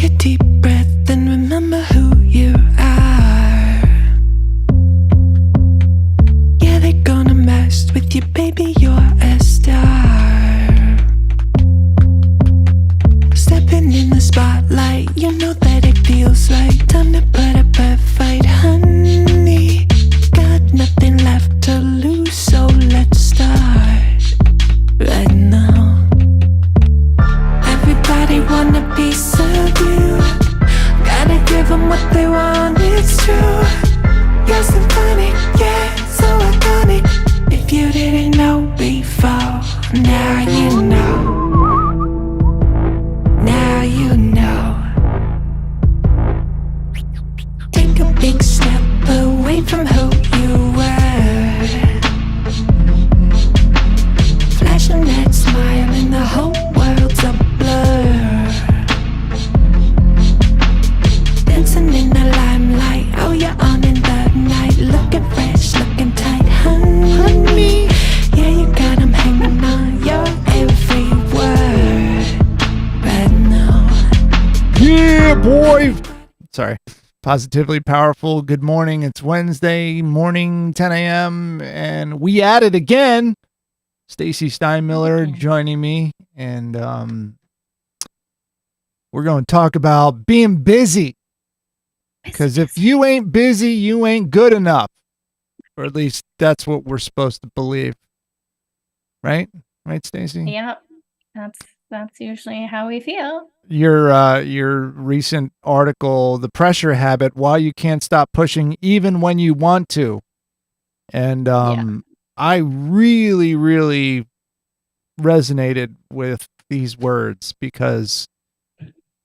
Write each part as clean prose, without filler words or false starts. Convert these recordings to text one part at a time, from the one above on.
a deep breath and remember who you are. Yeah, they're gonna mess with you, baby, you're a star. Stepping in the spotlight, you know that it feels like time to put up a fight, honey. Got nothing left to lose, so let's start right now. Everybody want a piece of you. Gotta give them what they want, it's true. You're symphonic, yeah, so iconic. If you didn't know before, now you know. Now you know. Take a big step away from who you were. Flashing that smile and the whole world's a blur. Dancing in the limelight, oh you're on in the night. Looking fresh, looking tight, honey. Yeah, you got 'em hanging on your every word right now. Yeah, boy. Sorry. Positively Powerful. Good morning. It's Wednesday morning, 10 a.m. And we at it again. Stacey Steinmiller joining me. And we're going to talk about being busy. Because if you ain't busy, you ain't good enough. Or at least that's what we're supposed to believe. Right? Right, Stacey? Yep. That's usually how we feel. Your recent article, The Pressure Habit, Why You Can't Stop Pushing Even When You Want to. And I really, really resonated with these words because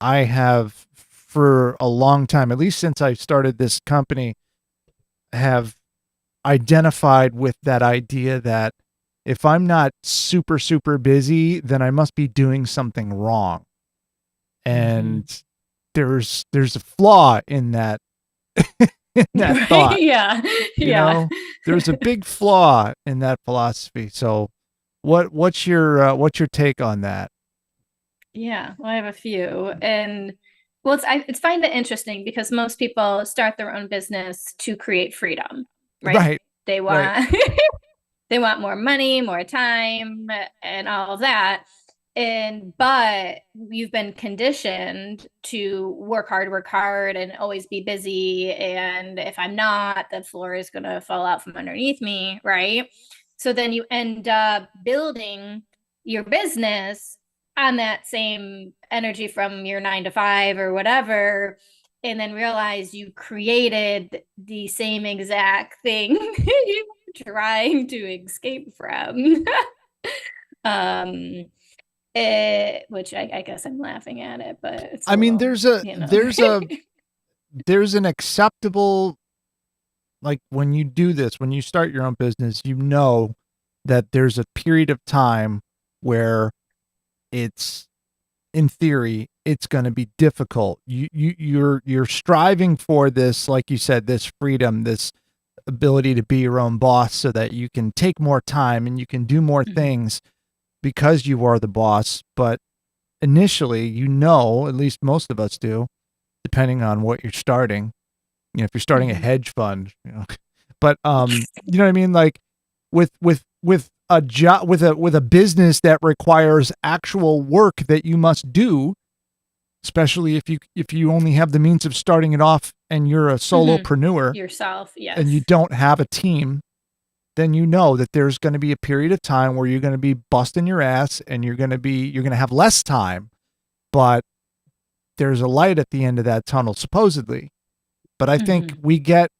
I have for a long time, at least since I started this company, have identified with that idea that if I'm not super, super busy, then I must be doing something wrong. And there's a flaw in that in that thought. Yeah. You know, there's a big flaw in that philosophy. So what's your take on that? Yeah, well, I have a few. And well, it's find it interesting because most people start their own business to create freedom, right? They want they want more money, more time, and all of that. But you've been conditioned to work hard and always be busy. And if I'm not, the floor is going to fall out from underneath me, right? So then you end up building your business on that same energy from your 9 to 5 or whatever, and then realize you created the same exact thing you were trying to escape from. Which I guess I'm laughing at it, but it's there's an acceptable, like when you do this, when you start your own business, you know that there's a period of time where it's, in theory, it's going to be difficult. You're striving for this, like you said, this freedom, this ability to be your own boss so that you can take more time and you can do more things because you are the boss. But initially, at least most of us do, depending on what you're starting, if you're starting a hedge fund, but, you know what I mean? Like with a job, with a business that requires actual work that you must do, especially if you only have the means of starting it off and you're a solopreneur yourself, yes, and you don't have a team, then you know that there's going to be a period of time where you're going to be busting your ass and you're going to have less time, but there's a light at the end of that tunnel, supposedly. But I think we get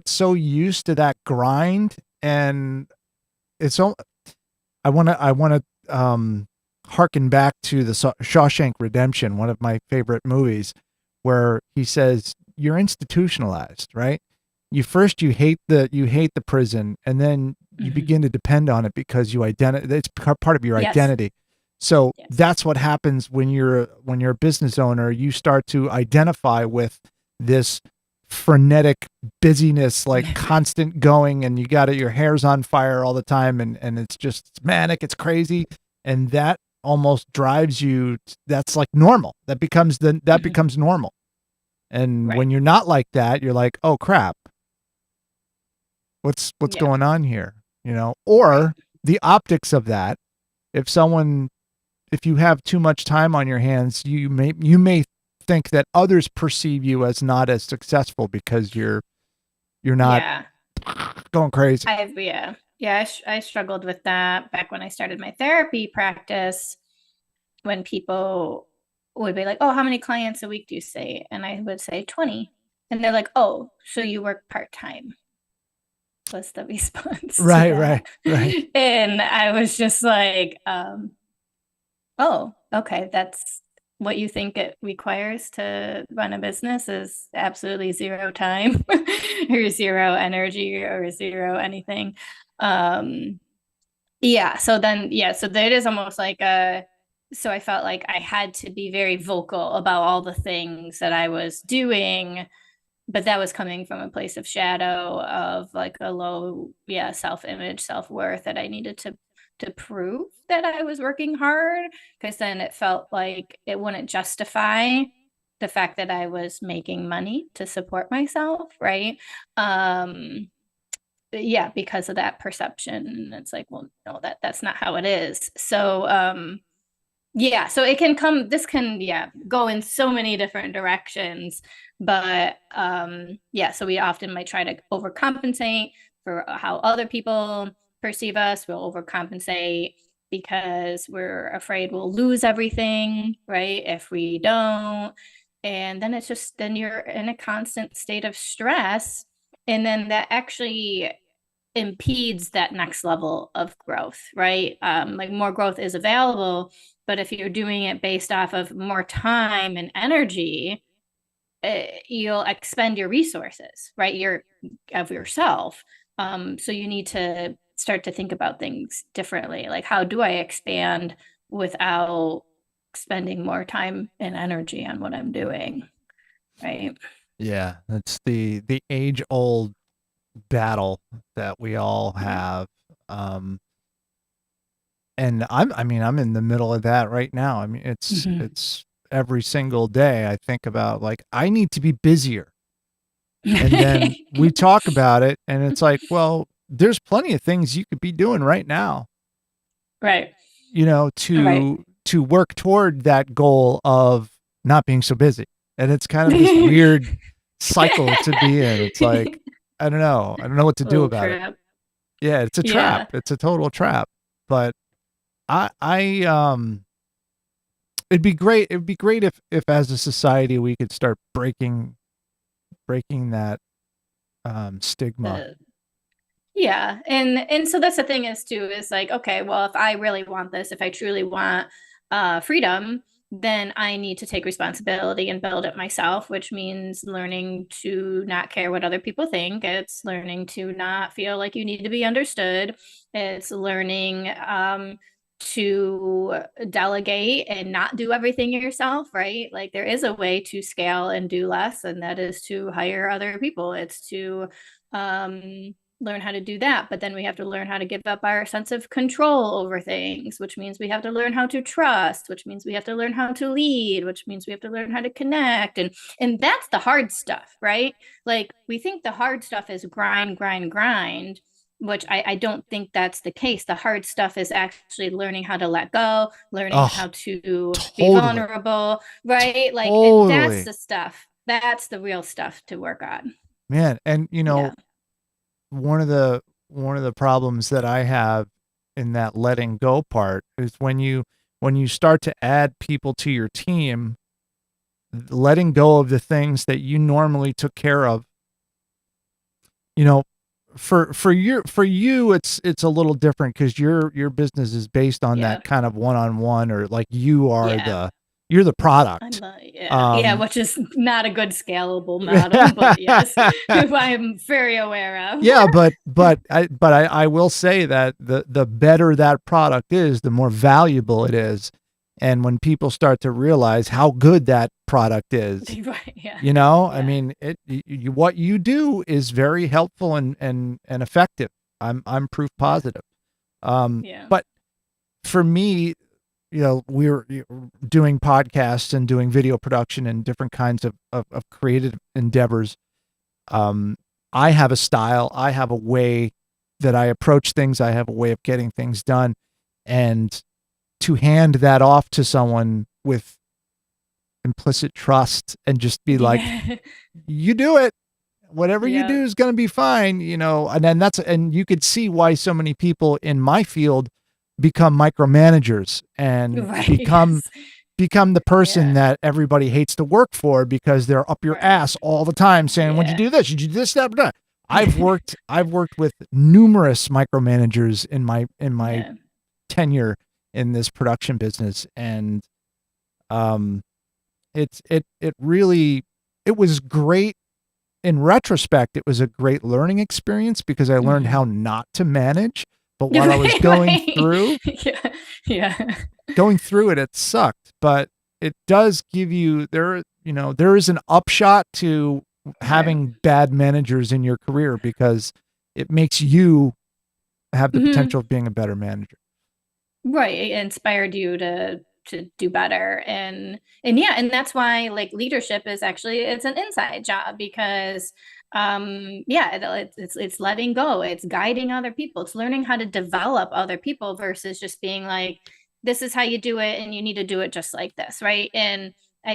so used to that grind, and it's all, I want to harken back to the Shawshank Redemption, one of my favorite movies, where he says you're institutionalized, right? You hate the prison, and then you begin to depend on it because it's part of your identity. So that's what happens when you're a business owner. You start to identify with this frenetic busyness, like constant going, and your hair's on fire all the time, and it's just manic, it's crazy, and that almost drives you. That's like normal. That becomes becomes normal. And when you're not like that, you're like, oh crap, what's going on here? You know, or the optics of that. If you have too much time on your hands, you may think that others perceive you as not as successful because you're not going crazy. I struggled with that back when I started my therapy practice, when people would be like, oh, how many clients a week do you see? And I would say 20. And they're like, oh, so you work part-time, was the response. Right. And I was just like, oh, okay, that's what you think it requires to run a business, is absolutely zero time or zero energy or zero anything. So that is almost like so I felt like I had to be very vocal about all the things that I was doing, but that was coming from a place of shadow, of like a low self-image, self-worth, that I needed to prove that I was working hard, because then it felt like it wouldn't justify the fact that I was making money to support myself, right? Because of that perception. And it's like, well, no, that's not how it is. So so it can come, this can go in so many different directions, but so we often might try to overcompensate for how other people perceive us. We'll overcompensate because we're afraid we'll lose everything, right, if we don't. And then then you're in a constant state of stress, and then that actually impedes that next level of growth, right? Like, more growth is available, but if you're doing it based off of more time and energy, you'll expend your resources, right? Of yourself. So you need to start to think about things differently. Like, how do I expand without spending more time and energy on what I'm doing, right? Yeah, that's the age old battle that we all have. And I'm in the middle of that right now. I mean, it's every single day I think about, like, I need to be busier. And then we talk about it and it's like, well, there's plenty of things you could be doing right now. Right. You know, to work toward that goal of not being so busy. And it's kind of this weird cycle to be in. It's like, I don't know what to do about it. Yeah, it's a trap. It's a total trap. But it'd be great if as a society we could start breaking that stigma. And so that's the thing is too, is like, okay, well, if I really want this, if I truly want freedom, then I need to take responsibility and build it myself, which means learning to not care what other people think. It's learning to not feel like you need to be understood. It's learning to delegate and not do everything yourself, right? Like, there is a way to scale and do less, and that is to hire other people. It's to learn how to do that, but then we have to learn how to give up our sense of control over things, which means we have to learn how to trust, which means we have to learn how to lead, which means we have to learn how to connect. And that's the hard stuff, right? Like, we think the hard stuff is grind, which I don't think that's the case. The hard stuff is actually learning how to let go, learning how to be vulnerable, right? Like, and that's the stuff. That's the real stuff to work on. Man, and one of the problems that I have in that letting go part is when you start to add people to your team, letting go of the things that you normally took care of. You know, for you it's a little different because your business is based on that kind of one-on-one, or like you're the product. Which is not a good scalable model, but yes, I'm very aware of. Yeah, but I will say that the better that product is, the more valuable it is. And when people start to realize how good that product is, I mean, what you do is very helpful and effective. I'm proof positive. But for me, we were doing podcasts and doing video production and different kinds of creative endeavors. I have a style, I have a way that I approach things, I have a way of getting things done. And to hand that off to someone with implicit trust and just be like, you do it, whatever you do is going to be fine, and then and you could see why so many people in my field become micromanagers and become the person that everybody hates to work for, because they're up your ass all the time saying, "Would you do this? Did you do this?" That. I've worked with numerous micromanagers in my tenure in this production business, and it really, it was great. In retrospect, it was a great learning experience because I learned how not to manage. But while I was going through, going through it, it sucked. But it does give you there is an upshot to having bad managers in your career, because it makes you have the potential of being a better manager. Right. It inspired you to do better. And that's why like leadership is actually, it's an inside job, because it's letting go, it's guiding other people, it's learning how to develop other people versus just being like, this is how you do it and you need to do it just like this, right? And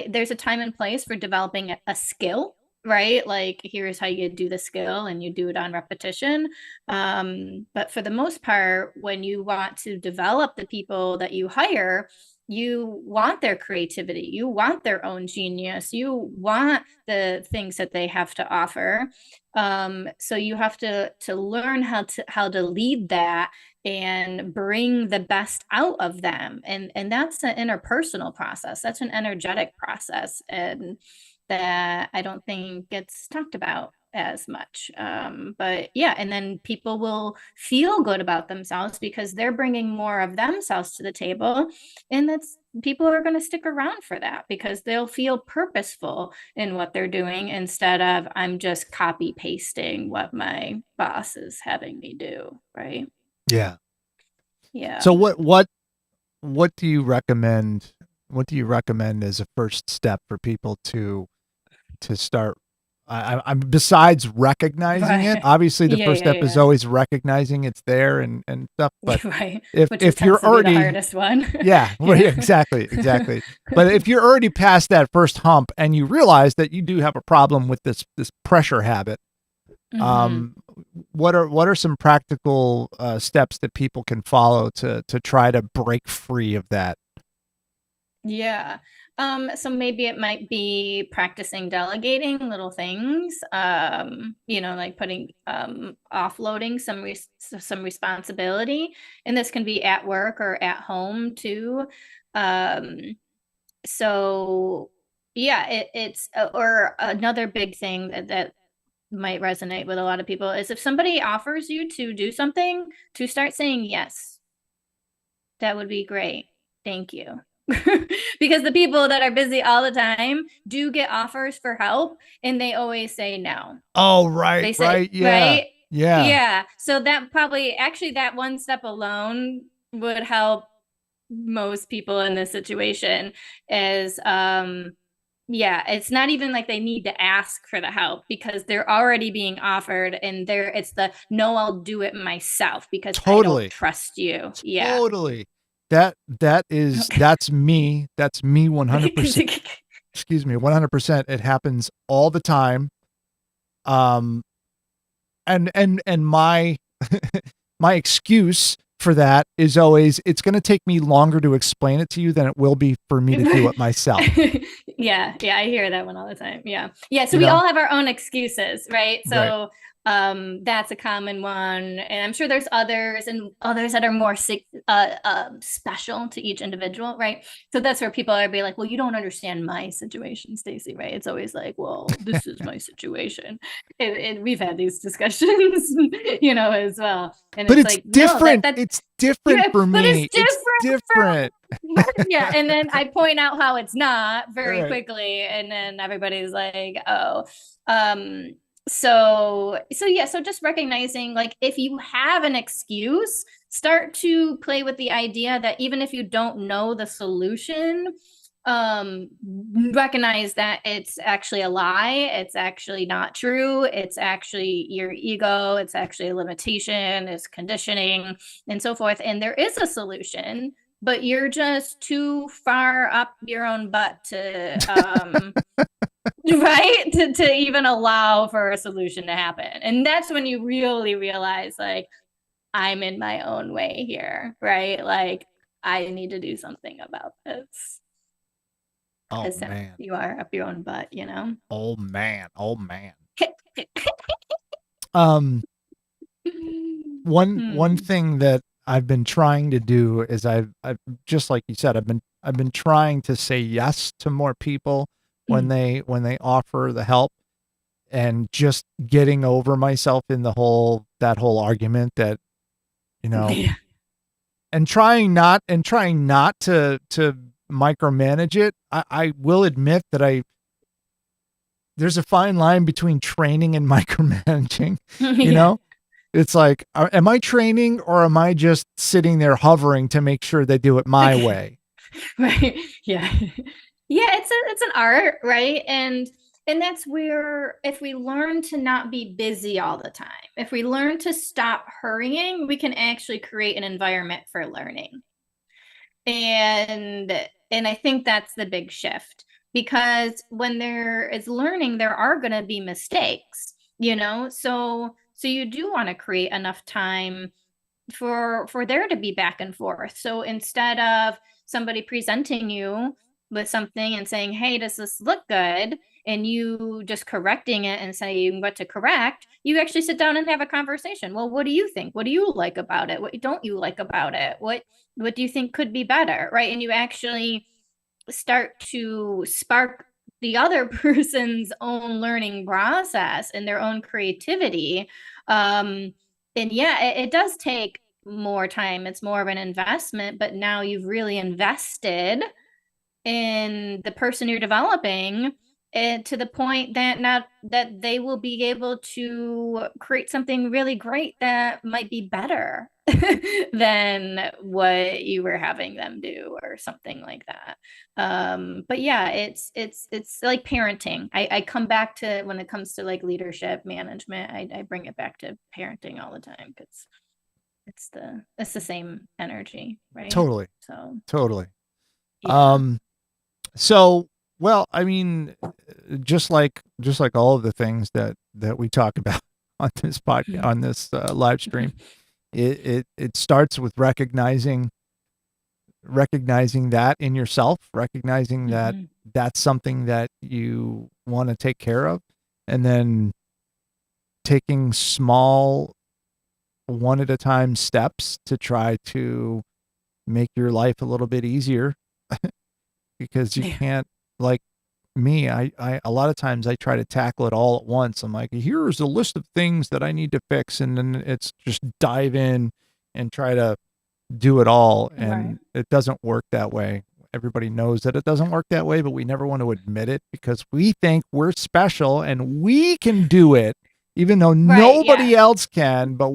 there's a time and place for developing a skill, right? Like, here's how you do the skill and you do it on repetition. But for the most part, when you want to develop the people that you hire, you want their creativity, you want their own genius, you want the things that they have to offer. So you have to learn how to lead that and bring the best out of them. And that's an interpersonal process. That's an energetic process. And that I don't think gets talked about as much. But and then people will feel good about themselves because they're bringing more of themselves to the table. And people are going to stick around for that because they'll feel purposeful in what they're doing instead of I'm just copy pasting what my boss is having me do. Right. Yeah. Yeah. So what do you recommend? What do you recommend as a first step for people to start? I'm besides recognizing it. Obviously, the first step is always recognizing it's there and stuff. But if you're already the hardest one, exactly. But if you're already past that first hump and you realize that you do have a problem with this pressure habit, what are some practical steps that people can follow to try to break free of that? Yeah. So maybe it might be practicing delegating little things, like putting, offloading some responsibility. And this can be at work or at home too. So it's, or another big thing that might resonate with a lot of people is if somebody offers you to do something, to start saying yes. That would be great. Thank you. Because the people that are busy all the time do get offers for help and they always say no. Oh, right. They say, right. Yeah. Right? Yeah. So that probably actually that one step alone would help most people in this situation is it's not even like they need to ask for the help because they're already being offered and it's the no, I'll do it myself because I don't trust you. Yeah. Totally. That's me. That's me 100%. Excuse me, 100%. It happens all the time. And my my excuse for that is always, it's going to take me longer to explain it to you than it will be for me to do it myself. Yeah, I hear that one all the time. Yeah. So we all have our own excuses, right? So that's a common one, and I'm sure there's others that are more special to each individual, right? So that's where people are be like, well, you don't understand my situation, Stacey, right? It's always like, well, this is my situation, and we've had these discussions, as well. And but it's like, different. No, it's different for me. But it's different. Yeah, and then I point out how it's not very quickly, and then everybody's like, oh. So just recognizing, like, if you have an excuse, start to play with the idea that even if you don't know the solution, um recognize that it's actually a lie, it's actually not true, it's actually your ego, it's actually a limitation, it's conditioning, and so forth, and there is a solution, but you're just too far up your own butt to right, to even allow for a solution to happen. And that's when you really realize, like, I'm in my own way here, right? Like, I need to do something about this, Oh because man. you are up your own butt, you know. Oh man. Oh man. Um one Hmm. thing that I've been trying to do is I've just like you said, I've been trying to say yes to more people when they offer the help, and just getting over myself in that whole argument that, you know, Yeah. and trying not to micromanage it. I will admit that I there's a fine line between training and micromanaging, you Yeah. know? It's like, am I training or am I just sitting there hovering to make sure they do it my Okay. way? Right. Yeah. Yeah, it's an art, right? And that's where, if we learn to not be busy all the time, if we learn to stop hurrying, we can actually create an environment for learning. And and I think that's the big shift, because when there is learning, there are going to be mistakes, you know? So you do want to create enough time for there to be back and forth. So instead of somebody presenting you with something and saying, "Hey, does this look good?" and you just correcting it and saying what to correct, you actually sit down and have a conversation. Well, what do you think? What do you like about it? What don't you like about it? What do you think could be better? Right? And you actually start to spark the other person's own learning process and their own creativity. And yeah, it does take more time. It's more of an investment, but now you've really invested in the person you're developing, and to the point that not that they will be able to create something really great that might be better than what you were having them do, or something like that. But yeah, it's like parenting. I come back to, when it comes to like leadership management, I bring it back to parenting all the time, because it's the same energy, right? Totally. So Totally. yeah. Um so well, I mean, just like all of the things that we talk about on this podcast, on this live stream, it starts with recognizing that in yourself, recognizing that Mhm. that's something that you want to take care of, and then taking small, one at a time steps to try to make your life a little bit easier, because you Yeah. can't, like me, I a lot of times I try to tackle it all at once. I'm like, here's a list of things that I need to fix, and then it's just dive in and try to do it all, Right. and it doesn't work that way. Everybody knows that it doesn't work that way, but we never want to admit it because we think we're special and we can do it, even though Right. Yeah. nobody else can. But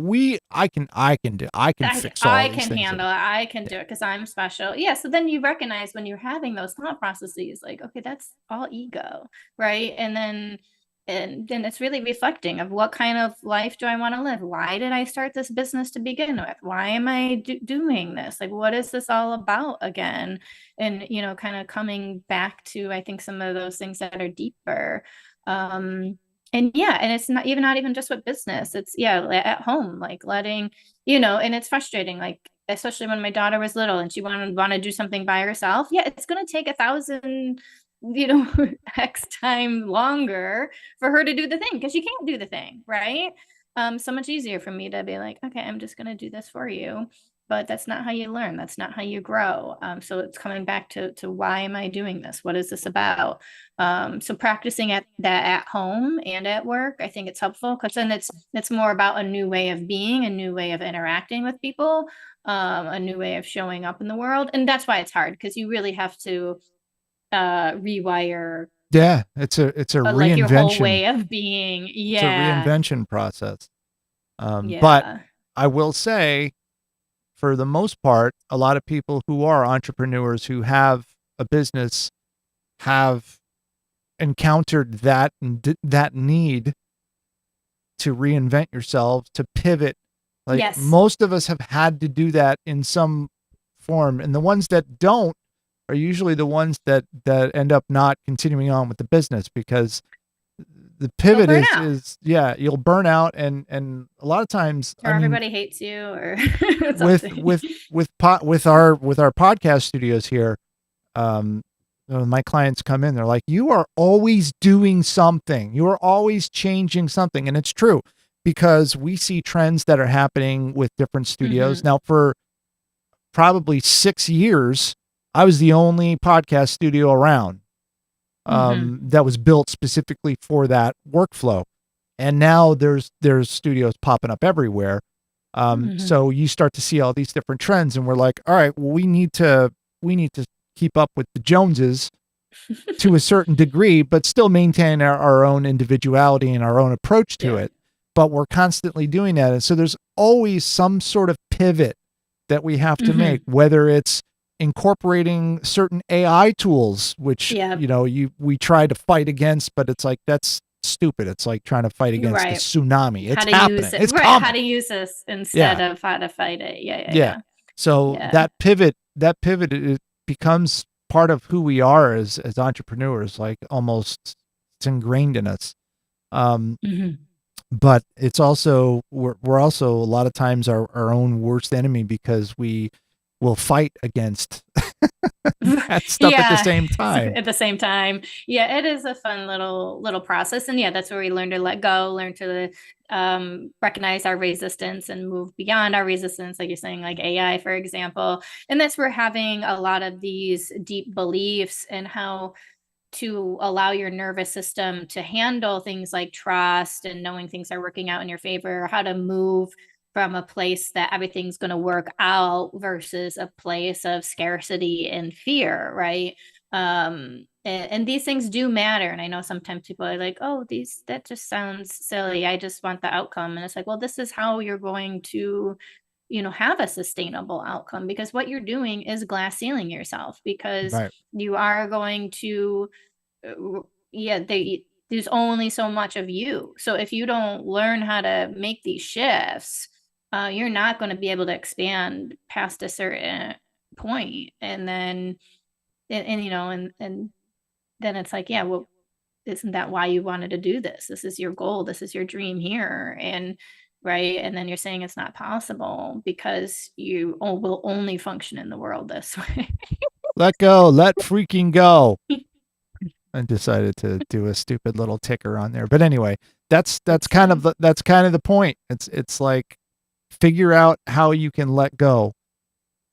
I can fix all I these can things. handle it. I can Yeah, do it because I'm special. Yeah. So then you recognize, when you're having those thought processes, like, okay, that's all ego, right? And then it's really reflecting of, what kind of life do I want to live? Why did I start this business to begin with? Why am I doing this? Like, what is this all about again? And, kind of coming back to, I think, some of those things that are deeper. And yeah, and it's not even just with business. It's, yeah, at home, like letting, and it's frustrating, like, especially when my daughter was little and she want to do something by herself. Yeah, it's going to take 1,000, x time longer for her to do the thing, because she can't do the thing, right? So much easier for me to be like, okay, I'm just going to do this for you. But that's not how you learn, that's not how you grow. So it's coming back to why am I doing this, what is this about? So practicing at home and at work, I think it's helpful, because then it's more about a new way of being, a new way of interacting with people, a new way of showing up in the world. And that's why it's hard, because you really have to rewire Yeah, it's a But like your whole reinvention. way of being. It's a Yeah. reinvention process. Yeah. But I will say, for the most part, a lot of people who are entrepreneurs who have a business have encountered that that need to reinvent yourselves, to pivot. Like Yes. most of us have had to do that in some form, and the ones that don't are usually the ones that end up not continuing on with the business, because the pivot is yeah, you'll burn out, and a lot of times, or everybody hates you, or with our podcast studios here, when my clients come in, they're like, you are always doing something, you are always changing something. And it's true, because we see trends that are happening with different studios. Now, for probably 6 years, I was the only podcast studio around that was built specifically for that workflow. And now there's studios popping up everywhere. So you start to see all these different trends, and we're like, all right, well, we need to keep up with the Joneses to a certain degree, but still maintain our own individuality and our own approach to it. But we're constantly doing that. And so there's always some sort of pivot that we have to make, whether it's incorporating certain AI tools, which, we try to fight against, but it's like, that's stupid. It's like trying to fight against a tsunami. It's happening. It's coming. How to use this instead of how to fight it. Yeah. So that pivot, it becomes part of who we are as entrepreneurs. Like, almost, it's ingrained in us. But it's also, we're also a lot of times our own worst enemy, because we will fight against that stuff at the same time. At the same time. Yeah, it is a fun little process. And that's where we learn to let go, learn to recognize our resistance and move beyond our resistance, like you're saying, like AI, for example. And that's where having a lot of these deep beliefs and how to allow your nervous system to handle things like trust and knowing things are working out in your favor, how to move from a place that everything's going to work out versus a place of scarcity and fear, right? And these things do matter. And I know sometimes people are like, oh, that just sounds silly. I just want the outcome. And it's like, well, this is how you're going to, have a sustainable outcome, because what you're doing is glass ceiling yourself, because you are going to, there's only so much of you. So if you don't learn how to make these shifts, you're not going to be able to expand past a certain point. And then, and then it's like, yeah, well, isn't that why you wanted to do this? This is your goal. This is your dream here. And right. And then you're saying it's not possible because you will only function in the world this way. Let go. Let freaking go. I decided to do a stupid little ticker on there. But anyway, that's kind of the point. It's like, figure out how you can let go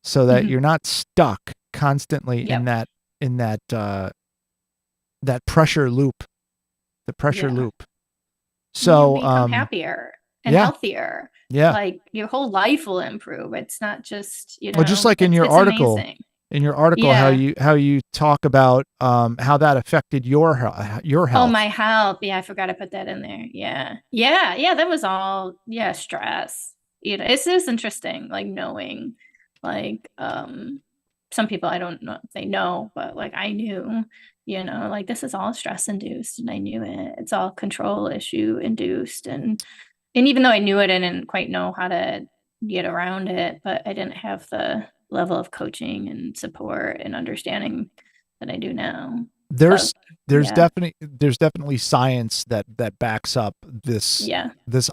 so that you're not stuck constantly in that pressure loop, loop. So you become happier and healthier. Yeah. Like, your whole life will improve. It's not just, well, just like in your article, amazing. How you talk about how that affected your health. Oh, my health. Yeah, I forgot to put that in there. Yeah. That was all stress. It's just interesting, like, knowing, like, some people, I don't know if they know, but like, I knew, like, this is all stress induced, and I knew it. It's all control issue induced, and even though I knew it, I didn't quite know how to get around it, but I didn't have the level of coaching and support and understanding that I do now. There's definitely science that backs up this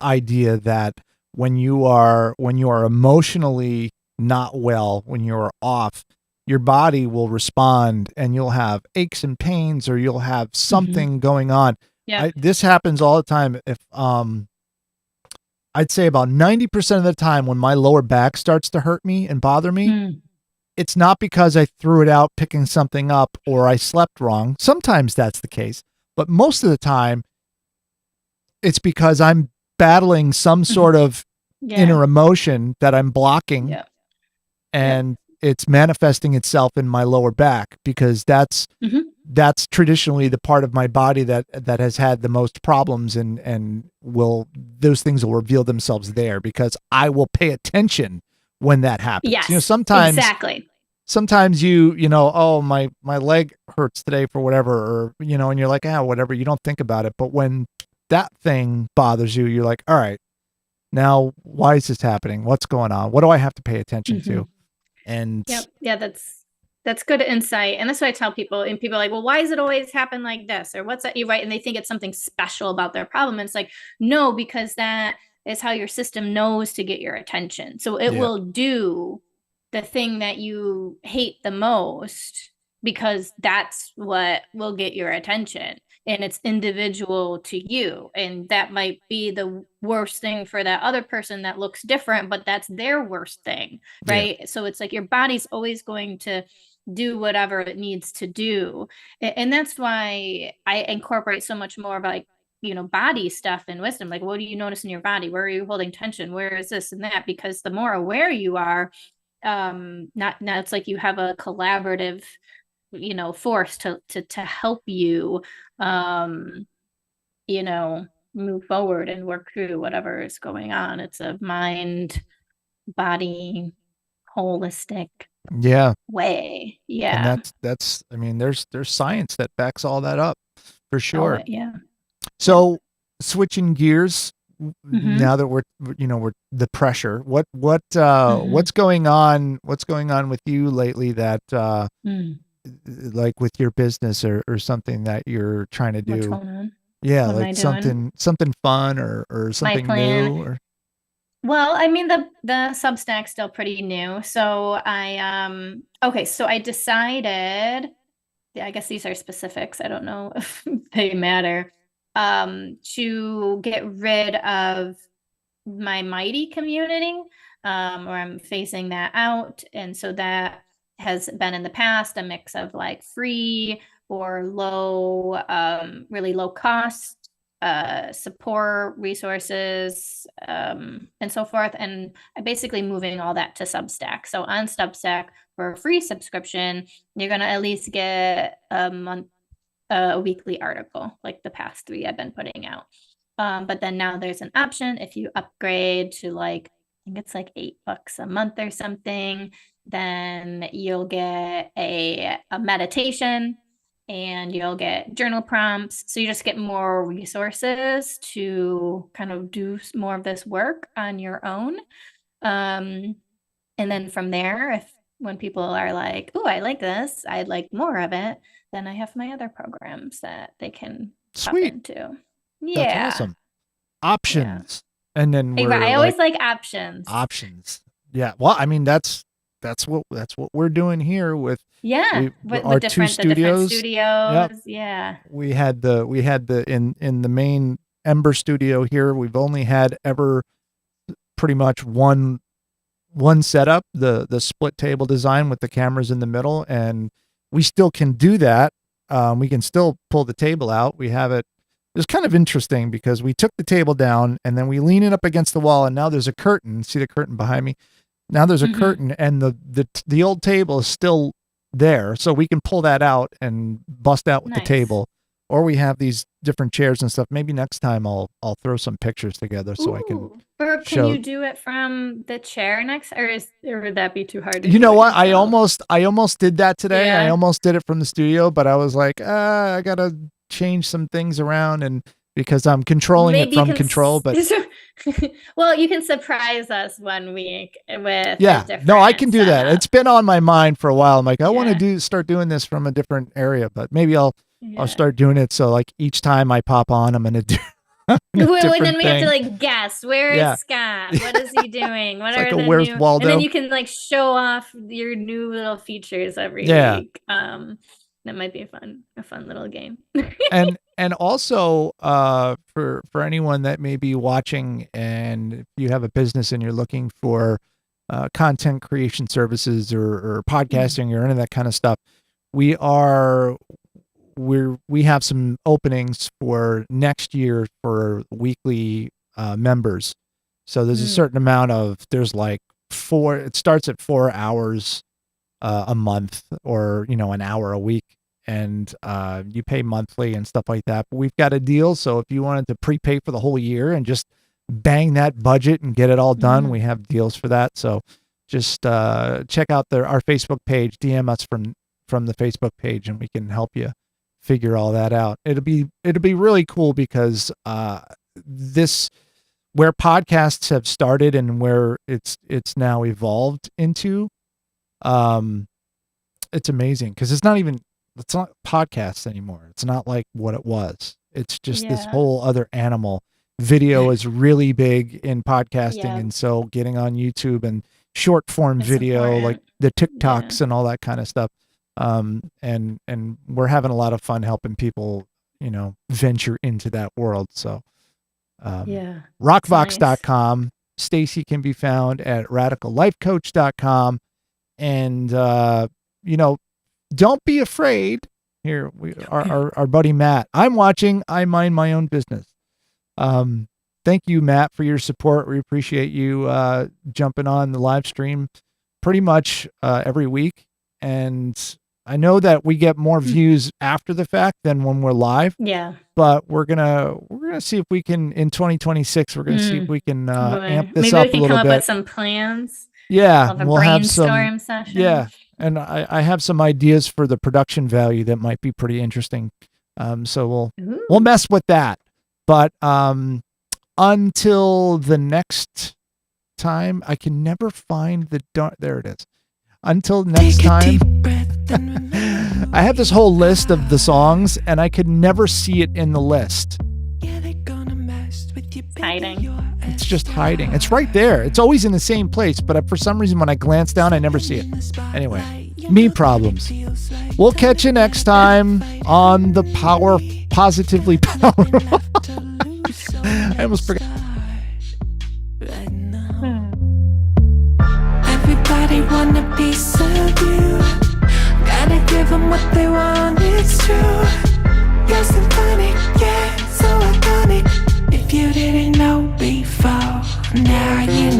idea that when you are emotionally not well, when you're off, your body will respond, and you'll have aches and pains, or you'll have something going on. This happens all the time. If I'd say about 90% of the time, when my lower back starts to hurt me and bother me, it's not because I threw it out picking something up or I slept wrong. Sometimes that's the case, but most of the time it's because I'm battling some sort of inner emotion that I'm blocking, and it's manifesting itself in my lower back, because that's that's traditionally the part of my body that has had the most problems, and those things will reveal themselves there because I will pay attention when that happens. Yes, sometimes exactly. Sometimes oh, my leg hurts today for whatever, or and you're like, whatever, you don't think about it. But when that thing bothers you, you're like, all right, now why is this happening? What's going on? What do I have to pay attention to? And yeah, that's good insight. And that's what I tell people. And people are like, well, why does it always happen like this? Or what's that? You're right. And they think it's something special about their problem. And it's like, no, because that is how your system knows to get your attention. So it will do the thing that you hate the most because that's what will get your attention. And it's individual to you. And that might be the worst thing for that other person that looks different, but that's their worst thing, right? Yeah. So it's like your body's always going to do whatever it needs to do. And that's why I incorporate so much more of like, body stuff and wisdom. Like, what do you notice in your body? Where are you holding tension? Where is this and that? Because the more aware you are, not it's like you have a collaborative force to help you move forward and work through whatever is going on. It's a mind body holistic way. Yeah. And that's I mean, there's science that backs all that up for sure. Yeah. So switching gears, now that we're the pressure, what's going on with you lately that like with your business or something that you're trying to do? What's going on? Yeah, what like something fun or something new or. Well, I mean the Substack's still pretty new. So I so I decided, I guess these are specifics. I don't know if they matter. To get rid of my Mighty community, or I'm phasing that out. And so that has been in the past a mix of like free or low, really low cost support resources, and so forth. And I'm basically moving all that to Substack. So on Substack, for a free subscription, you're going to at least get a weekly article, like the past 3 I've been putting out. But then now there's an option if you upgrade to like, I think it's like $8 a month or something, then you'll get a meditation and you'll get journal prompts. So you just get more resources to kind of do more of this work on your own. And then from there, when people are like, oh, I like this, I'd like more of it, then I have my other programs that they can hop into. Yeah. That's awesome. Options. Yeah. And then I always like options. Options. Yeah. Well, I mean, that's what we're doing here with with different studios. Yep. Yeah. We had the in the main Ember studio here, we've only had ever pretty much one setup, the split table design with the cameras in the middle, and we still can do that. We can still pull the table out. We have it. It's kind of interesting because we took the table down and then we lean it up against the wall, and now there's a curtain. See the curtain behind me? Now there's a curtain, and the old table is still there, so we can pull that out and bust out with the table. Or we have these different chairs and stuff. Maybe next time I'll throw some pictures together so I can. Or can you do it from the chair next, or would that be too hard? You know what? I almost did that today. Yeah. I almost did it from the studio, but I was like, I gotta change some things around, and because I'm controlling it from control. But well, you can surprise us one week with no, I can do that. It's been on my mind for a while. I'm like, I want to start doing this from a different area, but maybe I'll start doing it. So like each time I pop on, I'm gonna do. Well, then we have to like guess, where is Scott? What is he doing? What are the where's new? Waldo? And then you can like show off your new little features every week. That might be a fun little game. and also for anyone that may be watching, and if you have a business and you're looking for content creation services or podcasting or any of that kind of stuff, we have some openings for next year for weekly members. So there's a certain amount of, it starts at 4 hours a month, or an hour a week, and you pay monthly and stuff like that. But we've got a deal, so if you wanted to prepay for the whole year and just bang that budget and get it all done, we have deals for that. So just check out our Facebook page, DM us from the Facebook page, and we can help you figure all that out. It'll be really cool because this, where podcasts have started and where it's now evolved into, it's amazing because it's not podcasts anymore. It's not like what it was. It's just this whole other animal. Video is really big in podcasting, and so getting on YouTube and short form video, important. Like the TikToks and all that kind of stuff. And we're having a lot of fun helping people, venture into that world. So, rockvox.com. Nice. Stacey can be found at radicallifecoach.com. And, don't be afraid. Here, our buddy Matt. I'm watching. I mind my own business. Thank you, Matt, for your support. We appreciate you jumping on the live stream pretty much every week. And I know that we get more views after the fact than when we're live. Yeah. But we're gonna see if we can, in 2026, we're gonna see if we can amp this up a little bit. Maybe we can come up with some plans. Yeah, we'll have some session. Yeah, and I have some ideas for the production value that might be pretty interesting. So we'll mess with that. But until the next time, I can never find there it is. Until next time, I have this whole list of the songs, and I could never see it in the list. Hiding. It's just hiding. It's right there. It's always in the same place, but for some reason, when I glance down, I never see it. Anyway, me problems. We'll catch you next time on the Positively Powerful. I almost forgot. Everybody want a piece of you. Gotta give them what they want, it's true. You're symphonic, yeah, so iconic. If you didn't know before, now you know.